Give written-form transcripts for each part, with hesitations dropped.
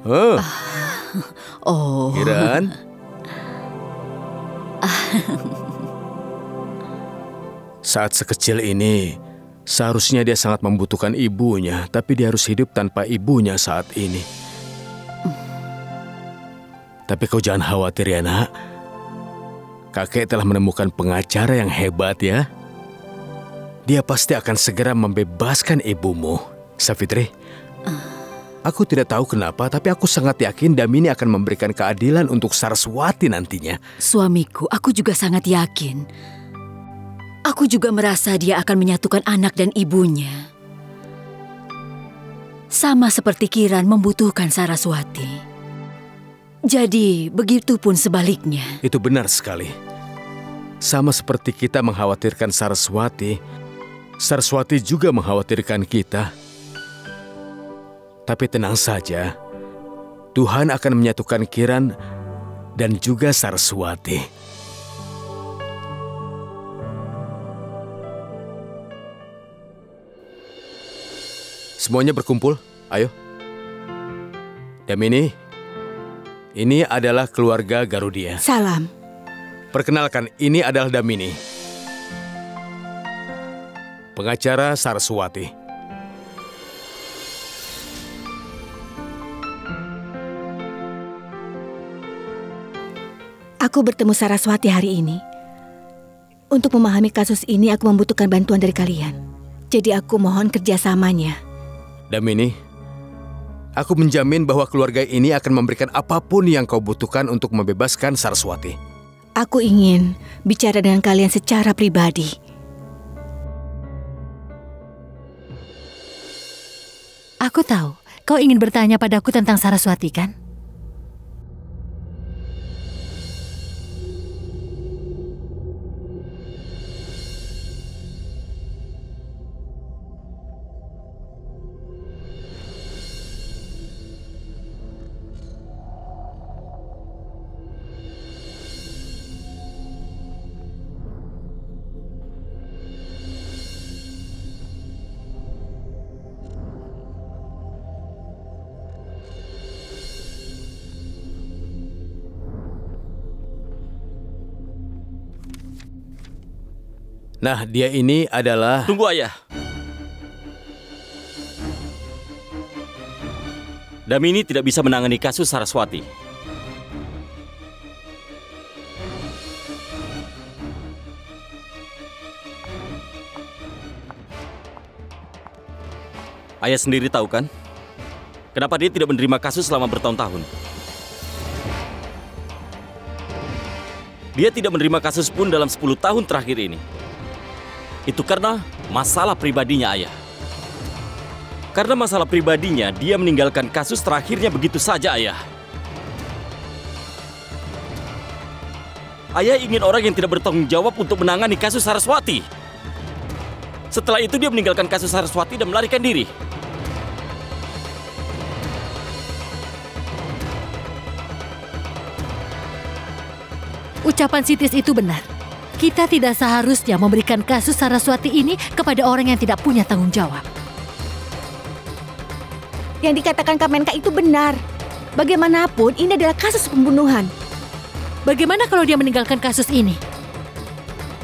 Huh? Oh. Kiran? Saat sekecil ini, seharusnya dia sangat membutuhkan ibunya, tapi dia harus hidup tanpa ibunya saat ini. Tapi kau jangan khawatir ya, nak. Kakek telah menemukan pengacara yang hebat ya. Dia pasti akan segera membebaskan ibumu, Savitri. Aku tidak tahu kenapa, tapi aku sangat yakin Damini akan memberikan keadilan untuk Saraswati nantinya. Suamiku, aku juga sangat yakin. Aku juga merasa dia akan menyatukan anak dan ibunya. Sama seperti Kiran membutuhkan Saraswati. Jadi, begitupun sebaliknya. Itu benar sekali. Sama seperti kita mengkhawatirkan Saraswati, Saraswati juga mengkhawatirkan kita. Tapi tenang saja, Tuhan akan menyatukan Kiran dan juga Saraswati. Semuanya berkumpul, ayo. Damini, ini adalah keluarga Garudia. Salam. Perkenalkan, ini adalah Damini, pengacara Saraswati. Aku bertemu Saraswati hari ini. Untuk memahami kasus ini, aku membutuhkan bantuan dari kalian. Jadi aku mohon kerjasamanya. Damini, aku menjamin bahwa keluarga ini akan memberikan apapun yang kau butuhkan untuk membebaskan Saraswati. Aku ingin bicara dengan kalian secara pribadi. Aku tahu, kau ingin bertanya padaku tentang Saraswati, kan? Nah, dia ini adalah... Tunggu, Ayah. Damini tidak bisa menangani kasus Saraswati. Ayah sendiri tahu kan? Kenapa dia tidak menerima kasus selama bertahun-tahun? Dia tidak menerima kasus pun dalam 10 tahun terakhir ini. Itu karena masalah pribadinya, Ayah. Karena masalah pribadinya, dia meninggalkan kasus terakhirnya begitu saja, Ayah. Ayah ingin orang yang tidak bertanggung jawab untuk menangani kasus Saraswati. Setelah itu dia meninggalkan kasus Saraswati dan melarikan diri. Ucapan Sitis itu benar. Kita tidak seharusnya memberikan kasus Saraswati ini kepada orang yang tidak punya tanggung jawab. Yang dikatakan Kamenka itu benar. Bagaimanapun, ini adalah kasus pembunuhan. Bagaimana kalau dia meninggalkan kasus ini?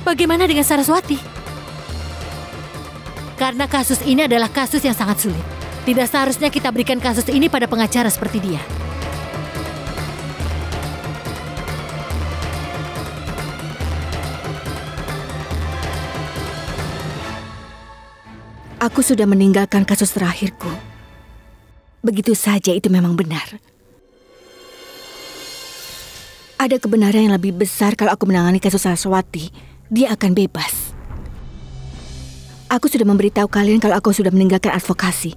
Bagaimana dengan Saraswati? Karena kasus ini adalah kasus yang sangat sulit. Tidak seharusnya kita berikan kasus ini pada pengacara seperti dia. Aku sudah meninggalkan kasus terakhirku. Begitu saja itu memang benar. Ada kebenaran yang lebih besar kalau aku menangani kasus Saraswati. Dia akan bebas. Aku sudah memberitahu kalian kalau aku sudah meninggalkan advokasi.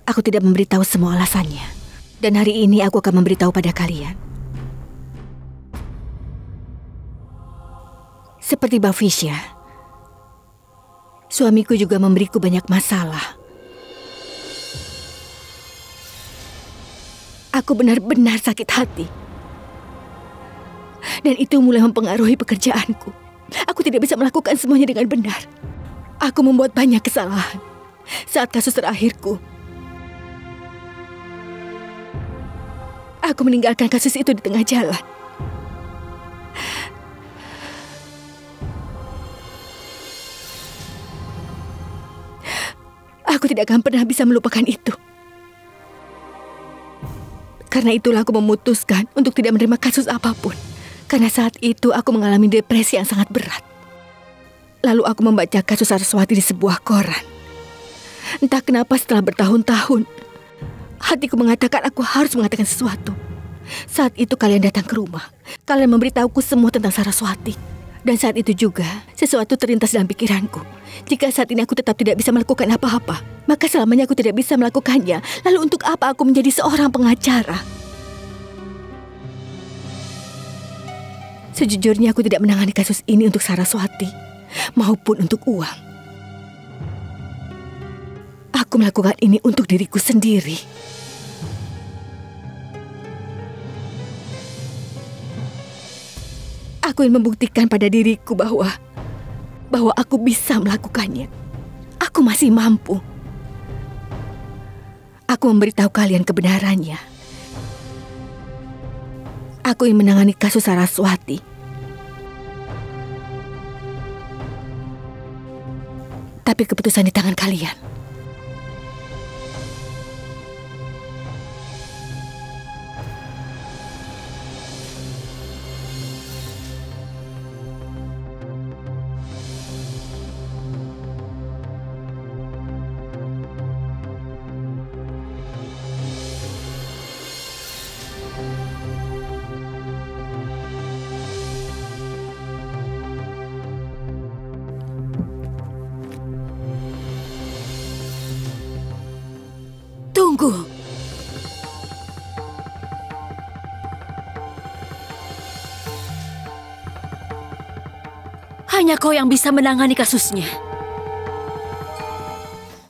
Aku tidak memberitahu semua alasannya. Dan hari ini aku akan memberitahu pada kalian. Seperti Bhavisya, suamiku juga memberiku banyak masalah. Aku benar-benar sakit hati. Dan itu mulai mempengaruhi pekerjaanku. Aku tidak bisa melakukan semuanya dengan benar. Aku membuat banyak kesalahan saat kasus terakhirku. Aku meninggalkan kasus itu di tengah jalan. Aku tidak akan pernah bisa melupakan itu. Karena itulah aku memutuskan untuk tidak menerima kasus apapun. Karena saat itu aku mengalami depresi yang sangat berat. Lalu aku membaca kasus Saraswati di sebuah koran. Entah kenapa setelah bertahun-tahun, hatiku mengatakan aku harus mengatakan sesuatu. Saat itu kalian datang ke rumah. Kalian memberitahuku semua tentang Saraswati. Dan saat itu juga, sesuatu terlintas dalam pikiranku. Jika saat ini aku tetap tidak bisa melakukan apa-apa, maka selamanya aku tidak bisa melakukannya. Lalu untuk apa aku menjadi seorang pengacara? Sejujurnya aku tidak menangani kasus ini untuk Saraswati, maupun untuk uang. Aku melakukan ini untuk diriku sendiri. Aku ingin membuktikan pada diriku bahwa aku bisa melakukannya. Aku masih mampu. Aku memberitahu kalian kebenarannya. Aku ingin menangani kasus Saraswati. Tapi keputusan di tangan kalian. Tunggu. Hanya kau yang bisa menangani kasusnya.